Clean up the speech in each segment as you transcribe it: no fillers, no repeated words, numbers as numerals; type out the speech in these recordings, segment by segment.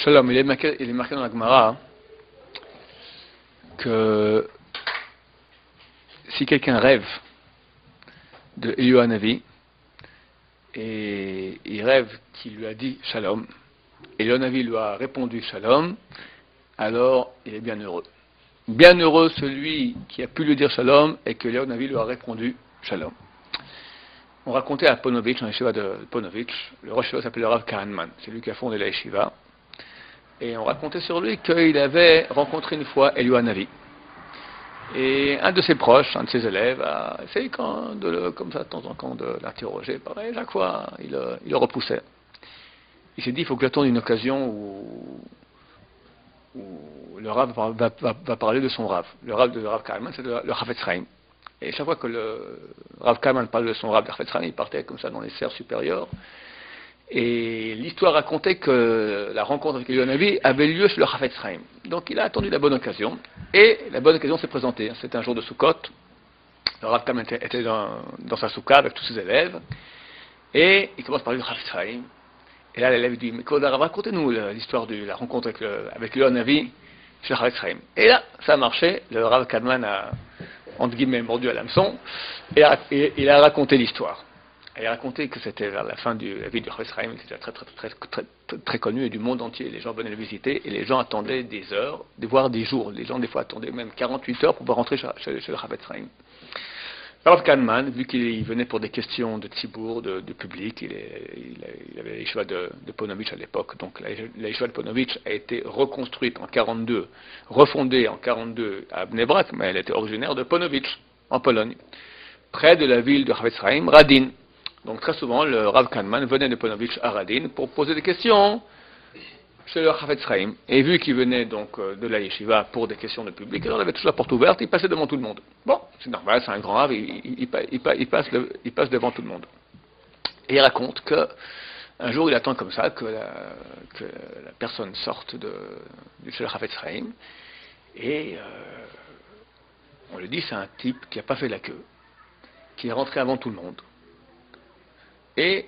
Shalom, il est marqué dans la Gemara que si quelqu'un rêve de Eliyahu Hanavi et il rêve qu'il lui a dit Shalom, et Eliyahu Hanavi lui a répondu Shalom, alors il est bien heureux. Bien heureux celui qui a pu lui dire Shalom et que Eliyahu Hanavi lui a répondu Shalom. On racontait à Ponovitch, dans la yeshiva de Ponovitch, le rosh yeshiva s'appelait le Rav Kahneman, c'est lui qui a fondé la yeshiva. Et on racontait sur lui qu'il avait rencontré une fois Eliyahu Hanavi. Et un de ses proches, un de ses élèves, a essayé comme ça de temps en temps de l'interroger. Pareil, chaque fois, il le repoussait. Il s'est dit, il faut que j'attende une occasion où le Rav va parler de son Rav. Le Rav de Rav Kahneman, c'est le Chafetz Chaim. Et chaque fois que le Rav Kahneman parle de son Rav de Chafetz Chaim, il partait comme ça dans les serres supérieures. Et l'histoire racontait que la rencontre avec Eliyahu Hanavi avait lieu chez le Chafetz Chaim. Donc il a attendu la bonne occasion, et la bonne occasion s'est présentée. C'était un jour de Sukkot, le Rav Kahneman était dans sa soukha avec tous ses élèves, et il commence par parler du Chafetz Chaim. Et là l'élève dit, mais racontez-nous l'histoire de la rencontre avec Eliyahu Hanavi chez le Chafetz Chaim. Et là, ça a marché, le Rav Kahneman a, entre guillemets, mordu à l'hameçon, et il a raconté l'histoire. Il a raconté que c'était vers la fin de la vie du Chafetz Chaim, qui était très connu et du monde entier. Les gens venaient le visiter et les gens attendaient des heures, voire des jours. Les gens des fois attendaient même 48 heures pour pouvoir rentrer chez le Chafetz Chaim. Rav Kahneman, vu qu'il venait pour des questions de tzibour, de public, il avait la yeshiva de Ponovitch à l'époque. Donc la yeshiva de Ponovitch a été reconstruite en 42, refondée en 42 à Bnei Brak, mais elle était originaire de Ponovitch, en Pologne, près de la ville de Chafetz Chaim, Radin. Donc très souvent, le Rav Kahneman venait de Ponovitch à Radin pour poser des questions chez le Chafetz Chaim. Et vu qu'il venait donc de la yeshiva pour des questions de public, alors il avait toujours la porte ouverte, il passait devant tout le monde. Bon, c'est normal, c'est un grand Rav, il passe devant tout le monde. Et il raconte qu'un jour, il attend comme ça que la personne sorte chez le Chafetz Chaim, et on lui dit, c'est un type qui n'a pas fait la queue, qui est rentré avant tout le monde. Et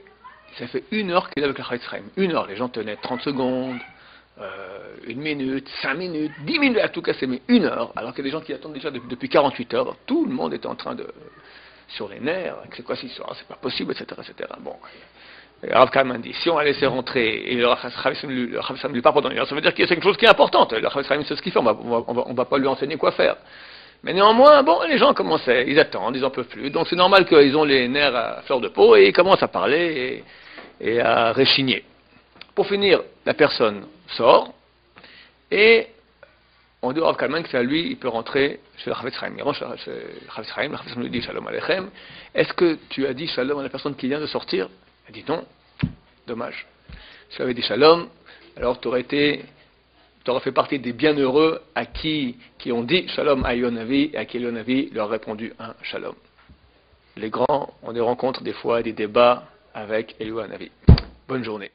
ça fait 1 heure qu'il est avec le Chafetz Chaim. 1 heure, les gens tenaient 30 secondes, 1 minute, 5 minutes, 10 minutes, à tout casser, mais 1 heure, alors qu'il y a des gens qui attendent déjà depuis 48 heures. Tout le monde était en train sur les nerfs, c'est quoi cette histoire, c'est pas possible, etc., etc. Bon, le Rav Kahneman dit, si on a laissé rentrer, et le Chafetz Chaim ne lui parle pas dans 1 heure, ça veut dire qu'il y a quelque chose qui est importante. Le Chafetz Chaim sait ce qu'il fait, on va pas lui enseigner quoi faire. Mais néanmoins, bon, les gens commençaient, ils attendent, ils en peuvent plus. Donc c'est normal qu'ils ont les nerfs à fleur de peau et ils commencent à parler et à réchigner. Pour finir, la personne sort et on dit au Rav Kahneman que c'est à lui, il peut rentrer chez le Chafetz Chaim. Il rentre chez le Chafetz Chaim, le Chafetz Chaim lui dit Shalom Aleichem. Est-ce que tu as dit Shalom à la personne qui vient de sortir? Elle dit non, dommage. Si tu avais dit Shalom, alors tu aurais fait partie des bienheureux qui ont dit Shalom à Eliyahu Hanavi et à qui Eliyahu Hanavi leur a répondu un Shalom. Les grands ont des rencontres, des fois, des débats avec Eliyahu Hanavi. Bonne journée.